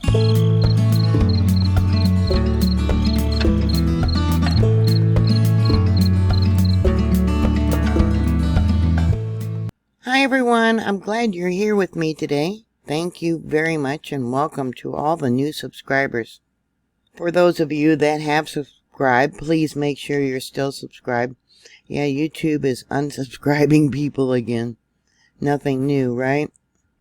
Hi everyone, I'm glad you're here with me today. Thank you very much and welcome to all the new subscribers. For those of you that have subscribed, please make sure you're still subscribed. Yeah, YouTube is unsubscribing people again. Nothing new, right?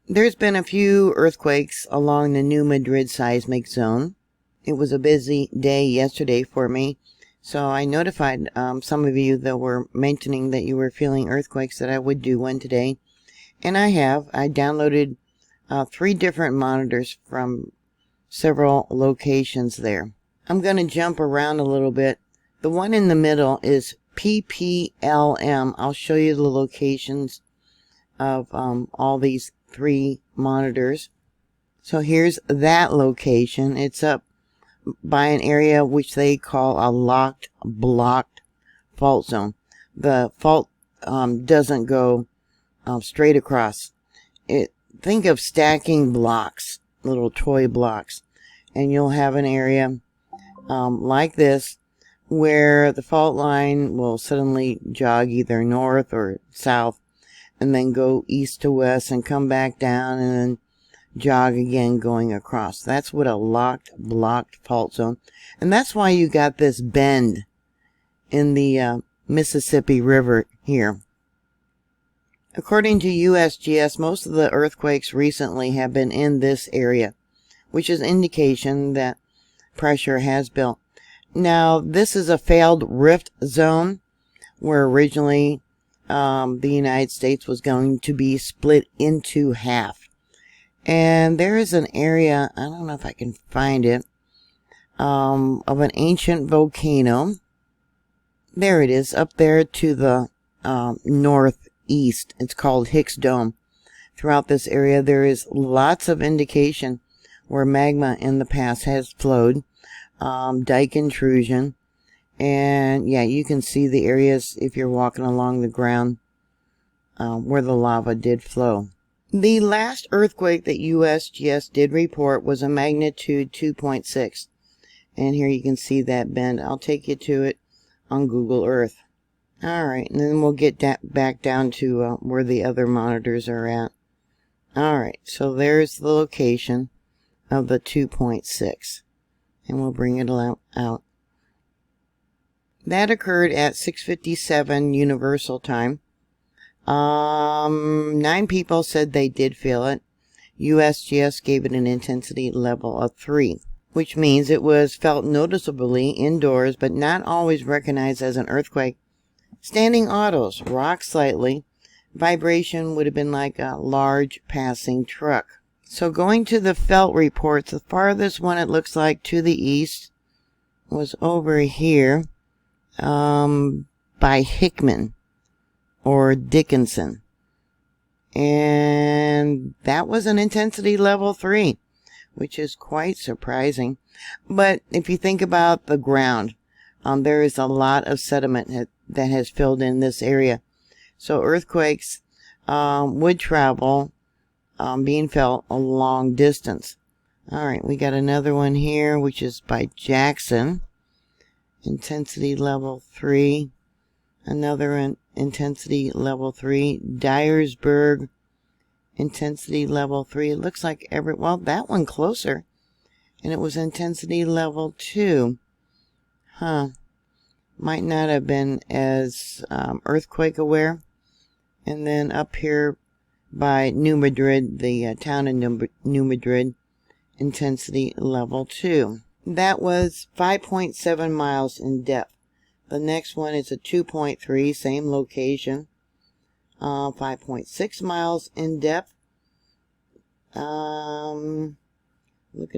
There's been a few earthquakes along the new Madrid Seismic Zone. It was a busy day yesterday for me, so I notified some of you that were mentioning that you were feeling earthquakes that I would do one today. And I have. I downloaded 3 different monitors from several locations there. I'm going to jump around a little bit. The one in the middle is PPLM. I'll show you the locations of all these 3 monitors. So here's that location. It's up by an area which they call a blocked fault zone. The fault doesn't go straight across. Think of stacking blocks, little toy blocks, and you'll have an area like this where the fault line will suddenly jog either north or south and then go east to west and come back down and then jog again going across. That's what a blocked fault zone. And that's why you got this bend in the Mississippi River here. According to USGS, most of the earthquakes recently have been in this area, which is indication that pressure has built. Now, this is a failed rift zone where originally the United States was going to be split into half. And there is an area, I don't know if I can find it, of an ancient volcano. There it is, up there to the northeast. It's called Hicks Dome. Throughout this area, there is lots of indication where magma in the past has flowed, dike intrusion, and yeah, you can see the areas if you're walking along the ground where the lava did flow. The last earthquake that USGS did report was a magnitude 2.6, and here you can see that bend. I'll take you to it on Google Earth. Alright, and then we'll get back down to where the other monitors are at. Alright, so there's the location of the 2.6. And we'll bring it out. That occurred at 6:57 Universal Time. 9 people said they did feel it. USGS gave it an intensity level of 3, which means it was felt noticeably indoors, but not always recognized as an earthquake. Standing autos rock slightly. Vibration would have been like a large passing truck. So going to the felt reports, the farthest one it looks like to the east was over here by Hickman or Dickinson. And that was an intensity level 3, which is quite surprising. But if you think about the ground, there is a lot of sediment that has filled in this area. So earthquakes would travel being felt a long distance. Alright, we got another one here, which is by Jackson. Intensity level 3. Another intensity level 3. Dyersburg. Intensity level 3. It looks like well, that one closer. And it was intensity level 2. Huh. Might not have been as earthquake aware. And then up here by New Madrid, the town in New Madrid, intensity level 2. That was 5.7 miles in depth. The next one is a 2.3, same location. 5.6 miles in depth. Looking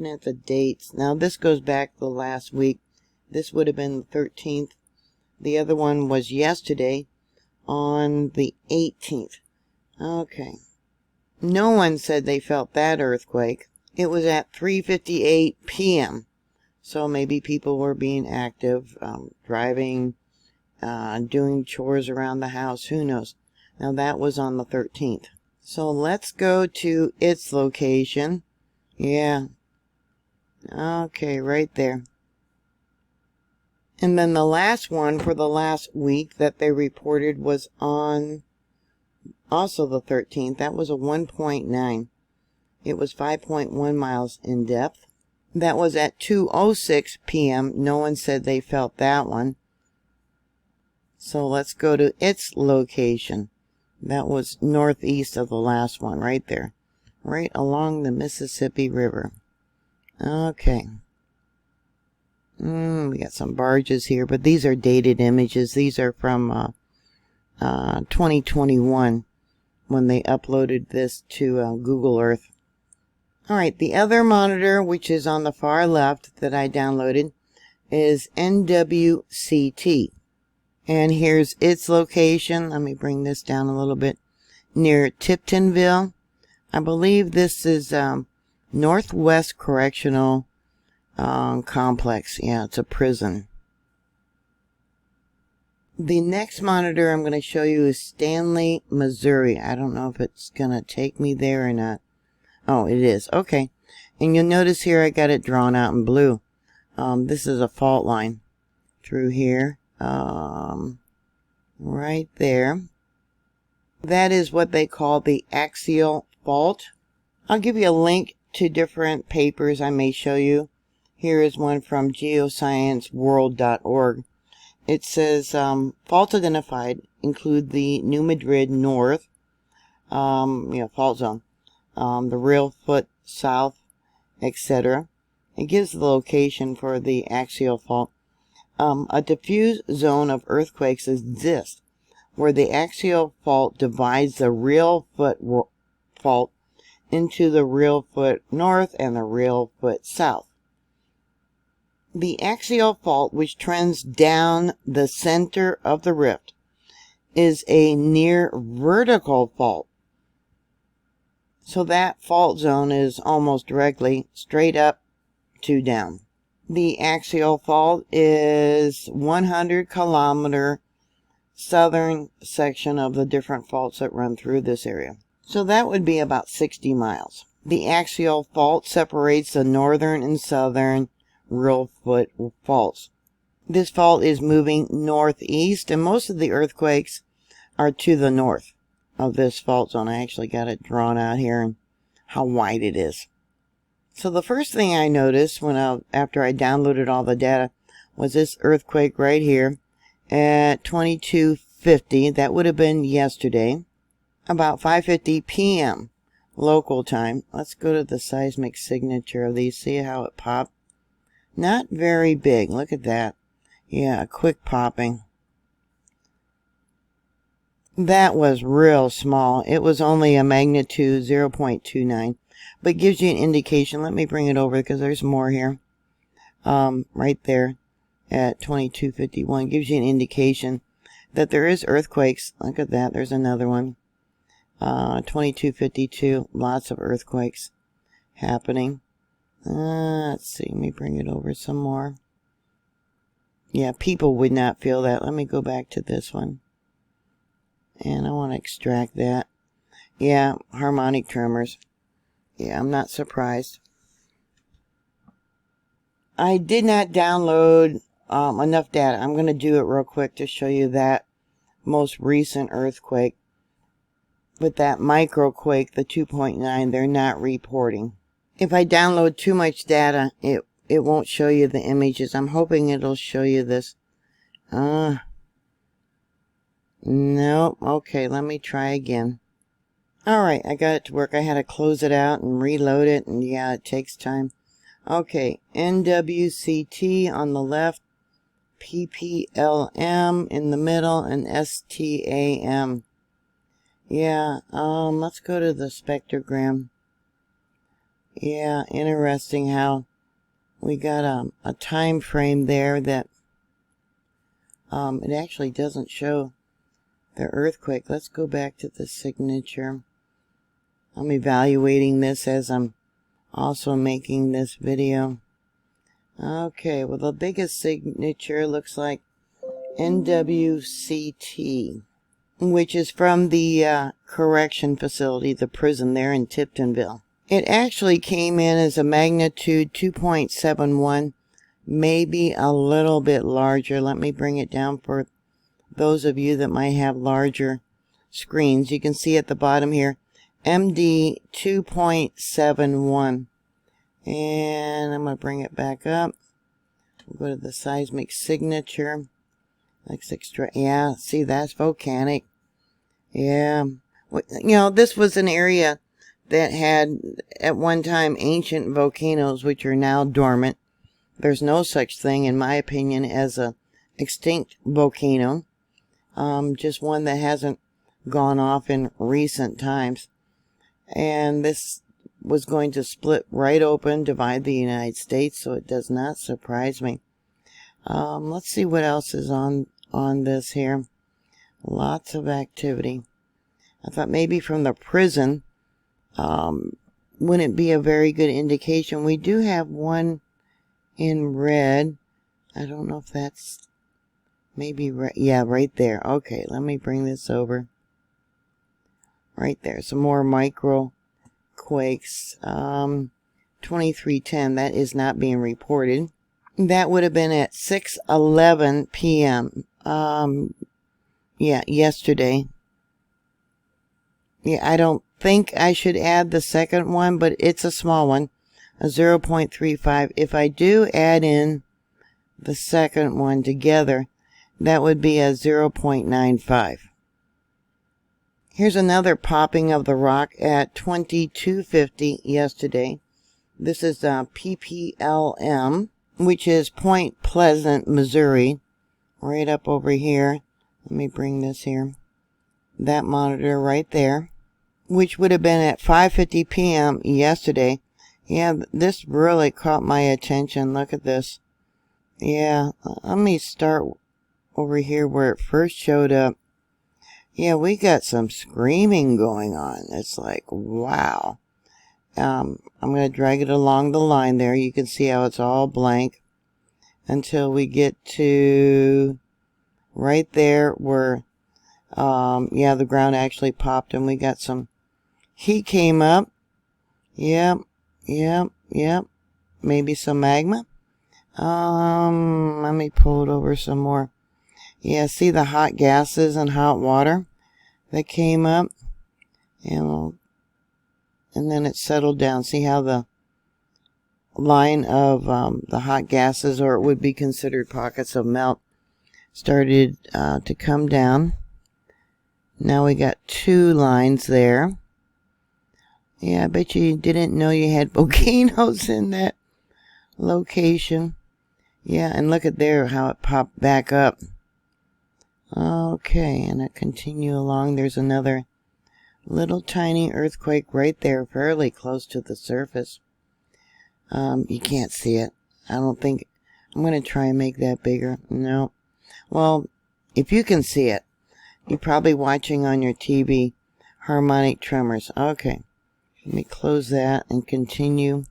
at the dates. Now this goes back the last week. This would have been the 13th. The other one was yesterday on the 18th. Okay. No one said they felt that earthquake. It was at 3:58 p.m. So maybe people were being active, driving, doing chores around the house. Who knows? Now that was on the 13th. So let's go to its location. Yeah. Okay, right there. And then the last one for the last week that they reported was on also the 13th. That was a 1.9. It was 5.1 miles in depth. That was at 2:06 p.m. No one said they felt that one. So let's go to its location. That was northeast of the last one, right there. Right along the Mississippi River. Okay. We got some barges here, but these are dated images. These are from 2021 when they uploaded this to Google Earth. Alright, the other monitor, which is on the far left that I downloaded, is NWCT. And here's its location. Let me bring this down a little bit. Near Tiptonville. I believe this is Northwest Correctional Complex. Yeah, it's a prison. The next monitor I'm going to show you is Stanley, Missouri. I don't know if it's going to take me there or not. Oh, it is. Okay. And you'll notice here I got it drawn out in blue. This is a fault line through here. Right there. That is what they call the axial fault. I'll give you a link to different papers I may show you. Here is one from geoscienceworld.org. It says, faults identified include the New Madrid North, fault zone, the Real Foot South, etc. It gives the location for the axial fault. A diffuse zone of earthquakes exists where the axial fault divides the Real Foot fault into the Real Foot North and the Real Foot South. The axial fault, which trends down the center of the rift, is a near vertical fault. So that fault zone is almost directly straight up to down. The axial fault is 100-kilometer southern section of the different faults that run through this area. So that would be about 60 miles. The axial fault separates the northern and southern Real Foot faults. This fault is moving northeast, and most of the earthquakes are to the north of this fault zone. I actually got it drawn out here and how wide it is. So the first thing I noticed after I downloaded all the data was this earthquake right here at 22:50. That would have been yesterday, about 5:50 p.m. local time. Let's go to the seismic signature of these, see how it popped. Not very big. Look at that. Yeah, a quick popping. That was real small. It was only a magnitude 0.29, but gives you an indication. Let me bring it over because there's more here. Right there at 22:51 gives you an indication that there is earthquakes. Look at that. There's another one. 22:52. Lots of earthquakes happening. Let's see. Let me bring it over some more. Yeah, people would not feel that. Let me go back to this one. And I want to extract that. Yeah, harmonic tremors. Yeah, I'm not surprised. I did not download enough data. I'm going to do it real quick to show you that most recent earthquake. But that microquake, the 2.9, they're not reporting. If I download too much data, it won't show you the images. I'm hoping it'll show you this. Nope. Okay, let me try again. Alright, I got it to work. I had to close it out and reload it, and yeah, it takes time. Okay, NWCT on the left, PPLM in the middle, and STAM. Yeah, let's go to the spectrogram. Yeah, interesting how we got a time frame there that it actually doesn't show the earthquake. Let's go back to the signature. I'm evaluating this as I'm also making this video. Okay, well the biggest signature looks like NWCT, which is from the correction facility, the prison there in Tiptonville. It actually came in as a magnitude 2.71, maybe a little bit larger. Let me bring it down for those of you that might have larger screens. You can see at the bottom here, MD 2.71. And I'm going to bring it back up. We'll go to the seismic signature. That's extra. Yeah, see, that's volcanic. Yeah. You know, this was an area that had at one time ancient volcanoes which are now dormant. There's no such thing, in my opinion, as a extinct volcano. Just one that hasn't gone off in recent times. And this was going to split right open, divide the United States, so it does not surprise me. Let's see what else is on this here. Lots of activity. I thought maybe from the prison wouldn't be a very good indication. We do have one in red. I don't know if that's maybe right. Yeah, right there. Okay, let me bring this over. Right there. Some more micro quakes. 2310. That is not being reported. That would have been at 6:11 p.m. Yeah, yesterday. Yeah, I don't think I should add the second one, but it's a small one, a 0.35. If I do add in the second one together, that would be a 0.95. Here's another popping of the rock at 2250 yesterday. This is PPLM, which is Point Pleasant, Missouri, right up over here. Let me bring this here. That monitor right there, which would have been at 5:50 p.m. yesterday. Yeah, this really caught my attention. Look at this. Yeah, let me start over here where it first showed up. Yeah, we got some screaming going on. It's like, wow. I'm going to drag it along the line there. You can see how it's all blank until we get to right there where, yeah, the ground actually popped and we got some heat came up. Yep. Maybe some magma. Let me pull it over some more. Yeah, see the hot gases and hot water that came up? And then it settled down. See how the line of the hot gases, or it would be considered pockets of melt, started to come down. Now we got two lines there. Yeah, I bet you didn't know you had volcanoes in that location. Yeah, and look at there how it popped back up. Okay, and I continue along. There's another little tiny earthquake right there, fairly close to the surface. You can't see it. I don't think. I'm going to try and make that bigger. No. Well, if you can see it, you're probably watching on your TV. Harmonic tremors. Okay. Let me close that and continue.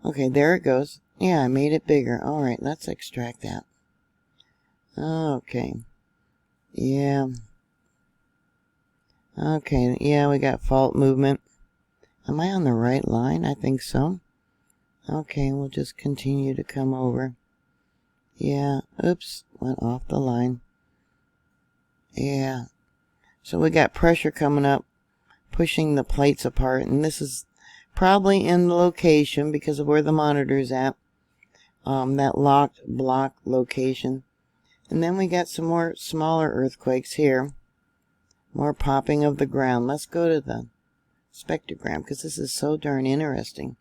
Okay, there it goes. Yeah, I made it bigger. Alright, let's extract that. Okay. Yeah. Okay, yeah, we got fault movement. Am I on the right line? I think so. Okay, we'll just continue to come over. Yeah, oops, went off the line. Yeah. So we got pressure coming up, pushing the plates apart, and this is probably in the location because of where the monitor's at. That locked block location. And then we got some more smaller earthquakes here. More popping of the ground. Let's go to the spectrogram because this is so darn interesting.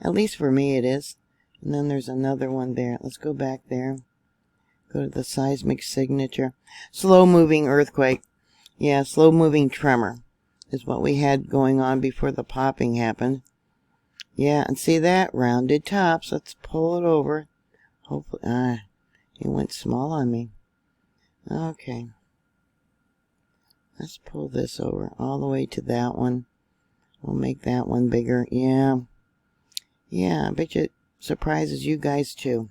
At least for me it is. And then there's another one there. Let's go back there. Go to the seismic signature. Slow moving earthquake. Yeah, slow moving tremor is what we had going on before the popping happened. Yeah, and see that? Rounded tops. Let's pull it over. Hopefully, it went small on me. Okay. Let's pull this over all the way to that one. We'll make that one bigger. Yeah. Yeah, I bet you it surprises you guys too.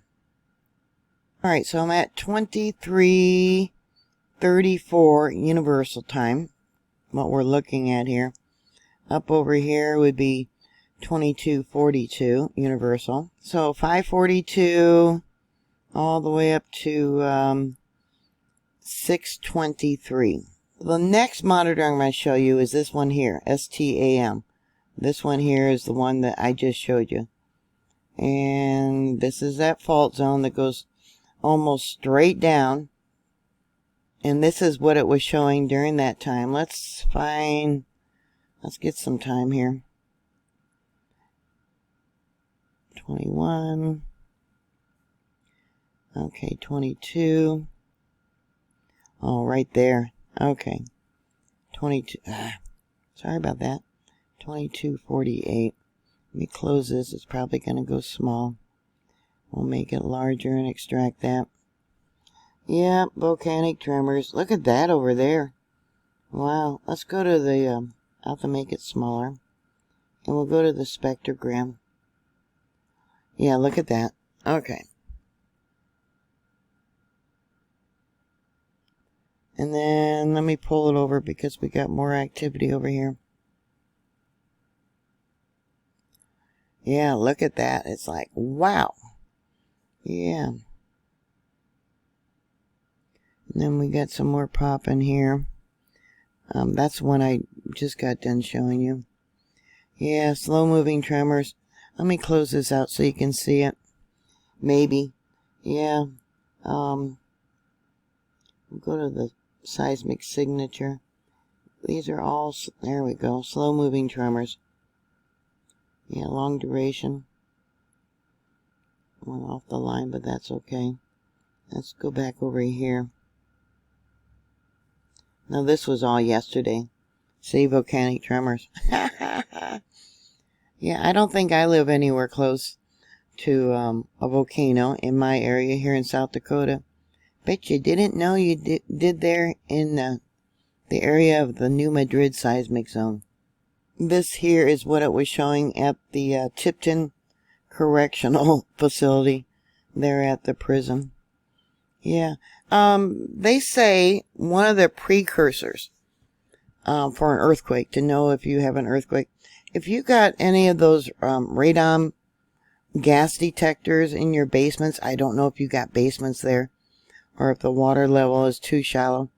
Alright, so I'm at 23:34 Universal Time. What we're looking at here. Up over here would be 2242 universal. So 542 all the way up to 623. The next monitor I'm going to show you is this one here, STAM. This one here is the one that I just showed you. And this is that fault zone that goes almost straight down. And this is what it was showing during that time. Let's get some time here. 21. Okay, 22. Oh, right there. Okay. 22. Sorry about that. 2248. Let me close this. It's probably going to go small. We'll make it larger and extract that. Yeah, volcanic tremors. Look at that over there. Wow. Let's go to the, I'll have to make it smaller. And we'll go to the spectrogram. Yeah, look at that. Okay. And then let me pull it over because we got more activity over here. Yeah, look at that. It's like, wow. Yeah. And then we got some more popping here. That's one I just got done showing you. Yeah, slow moving tremors. Let me close this out so you can see it. Maybe. Yeah. We'll go to the seismic signature. These are all, there we go, slow moving tremors. Yeah, long duration. Went off the line, but that's okay. Let's go back over here. Now this was all yesterday. See, volcanic tremors. Yeah, I don't think I live anywhere close to a volcano in my area here in South Dakota. Bet you didn't know you did there in the area of the new Madrid Seismic Zone. This here is what it was showing at the Tipton Correctional Facility there at the prison. Yeah. They say one of the precursors for an earthquake, to know if you have an earthquake, if you got any of those radon gas detectors in your basements, I don't know if you got basements there or if the water level is too shallow,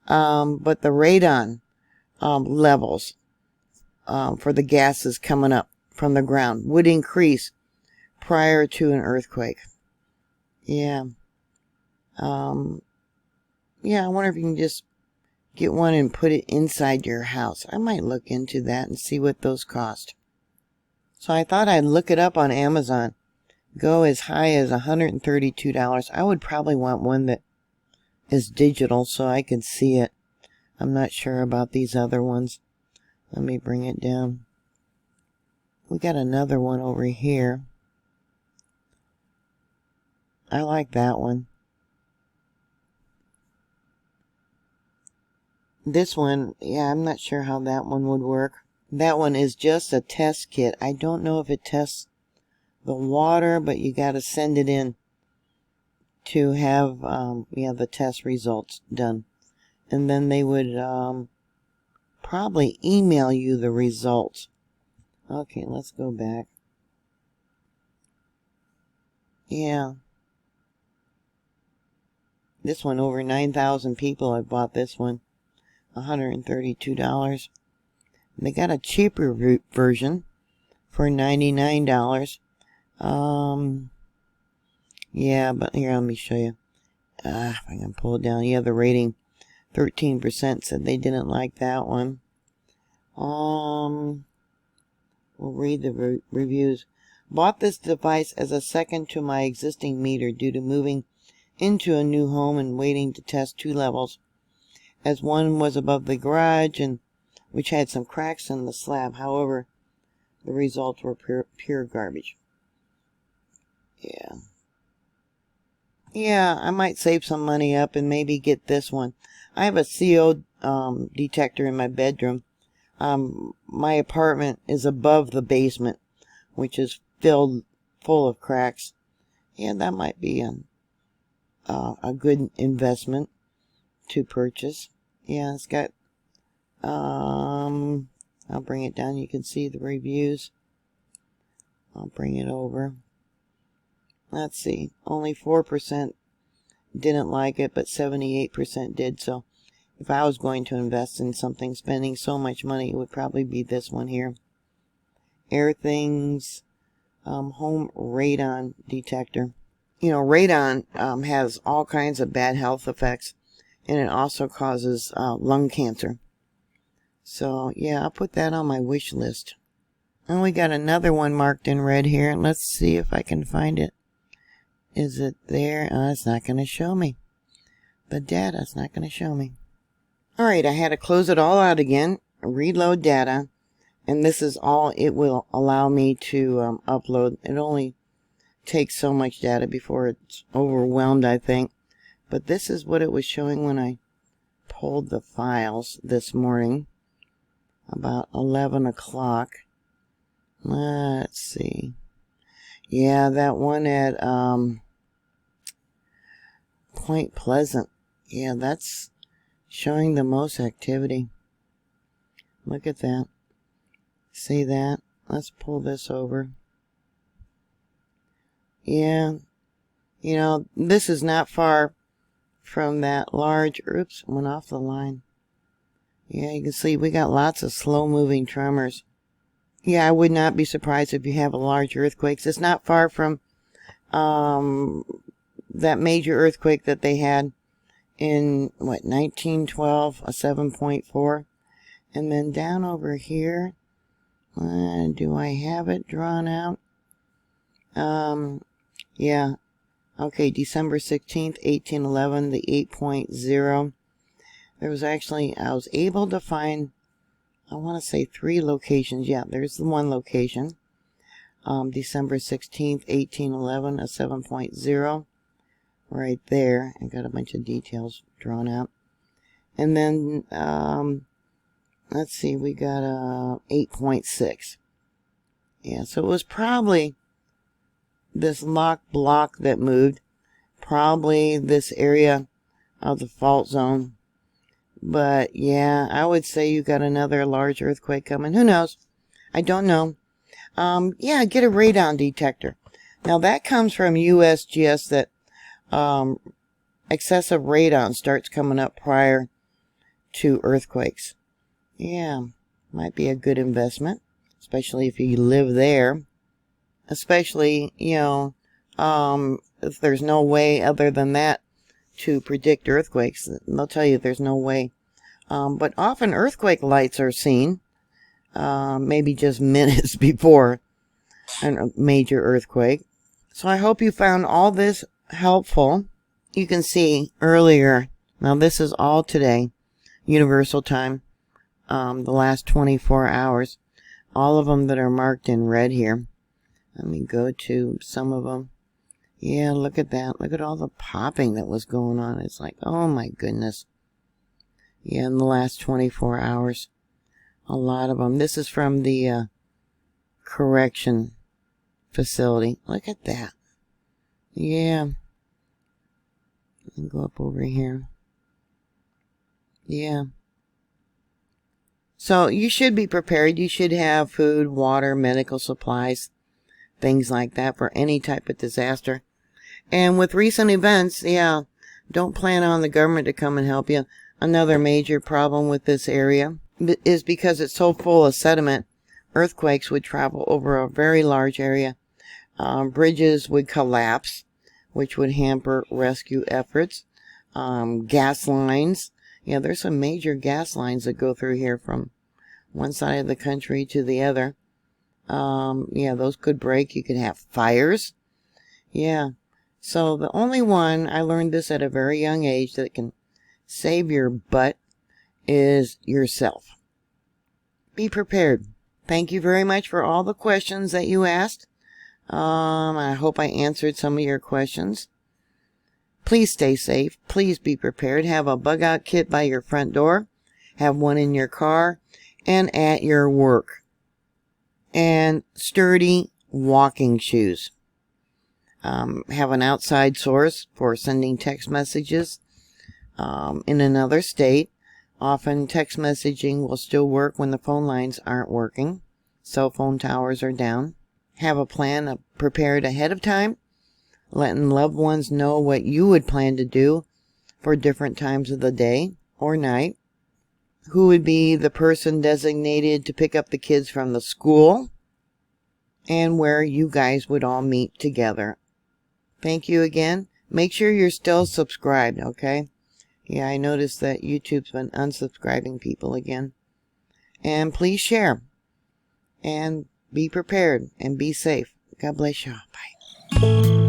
but the radon levels for the gases coming up from the ground would increase prior to an earthquake. Yeah. Yeah, I wonder if you can just get one and put it inside your house. I might look into that and see what those cost. So I thought I'd look it up on Amazon. Go as high as $132. I would probably want one that is digital so I can see it. I'm not sure about these other ones. Let me bring it down. We got another one over here. I like that one. This one, yeah, I'm not sure how that one would work. That one is just a test kit. I don't know if it tests the water, but you got to send it in to have the test results done. And then they would probably email you the results. Okay, let's go back. Yeah. This one, over 9,000 people have bought this one. $132. They got a cheaper version for $99. Yeah, but here, let me show you. If I can pull it down. Yeah, the rating, 13% said they didn't like that one. We'll read the reviews. Bought this device as a second to my existing meter due to moving into a new home and waiting to test two levels, as one was above the garage and which had some cracks in the slab. However, the results were pure garbage. Yeah, I might save some money up and maybe get this one. I have a CO detector in my bedroom. My apartment is above the basement, which is full of cracks. Yeah, that might be a good investment to purchase. Yeah, it's got, I'll bring it down. You can see the reviews. I'll bring it over. Let's see, only 4% didn't like it, but 78% did. So if I was going to invest in something spending so much money, it would probably be this one here. Airthings Home Radon Detector. You know, radon has all kinds of bad health effects, and it also causes lung cancer. So yeah, I'll put that on my wish list. And we got another one marked in red here. Let's see if I can find it. Is it there? It's not going to show me. The data's not going to show me. Alright, I had to close it all out again, reload data, and this is all it will allow me to upload. It only takes so much data before it's overwhelmed, I think. But this is what it was showing when I pulled the files this morning, about 11 o'clock. Let's see. Yeah, that one at Point Pleasant. Yeah, that's showing the most activity. Look at that. See that? Let's pull this over. Yeah, you know, this is not far from that large, oops, went off the line. Yeah, you can see we got lots of slow-moving tremors. Yeah, I would not be surprised if you have a large earthquake. It's not far from that major earthquake that they had in, what, 1912, a 7.4. And then down over here, do I have it drawn out? Yeah. Okay, December 16th, 1811, the 8.0. There was actually, I was able to find, I want to say 3 locations. Yeah, there's the one location. December 16th, 1811, a 7.0. Right there. I got a bunch of details drawn out. And then, let's see, we got a 8.6. Yeah, so it was probably this locked block that moved. Probably this area of the fault zone. But yeah, I would say you got another large earthquake coming. Who knows? I don't know. Yeah, get a radon detector. Now that comes from USGS that excessive radon starts coming up prior to earthquakes. Yeah, might be a good investment, especially if you live there. Especially, you know, if there's no way other than that to predict earthquakes. They'll tell you there's no way. But often earthquake lights are seen, maybe just minutes before a major earthquake. So I hope you found all this helpful. You can see earlier, now this is all today, universal time, the last 24 hours. All of them that are marked in red here. Let me go to some of them. Yeah, look at that. Look at all the popping that was going on. It's like, oh my goodness. Yeah, in the last 24 hours. A lot of them. This is from the correction facility. Look at that. Yeah. I'll go up over here. Yeah. So you should be prepared. You should have food, water, medical supplies, things like that for any type of disaster. And with recent events, yeah, don't plan on the government to come and help you. Another major problem with this area is because it's so full of sediment, earthquakes would travel over a very large area. Bridges would collapse, which would hamper rescue efforts. Gas lines. Yeah, there's some major gas lines that go through here from one side of the country to the other. Yeah, those could break. You could have fires. Yeah. So the only one, I learned this at a very young age, that can save your butt is yourself. Be prepared. Thank you very much for all the questions that you asked. I hope I answered some of your questions. Please stay safe. Please be prepared. Have a bug out kit by your front door. Have one in your car and at your work. And sturdy walking shoes. Have an outside source for sending text messages in another state. Often text messaging will still work when the phone lines aren't working. Cell phone towers are down. have a plan prepared ahead of time, letting loved ones know what you would plan to do for different times of the day or night, who would be the person designated to pick up the kids from the school, and where you guys would all meet together. Thank you again. Make sure you're still subscribed, okay? Yeah, I noticed that YouTube's been unsubscribing people again. And please share. And be prepared and be safe. God bless you. Bye.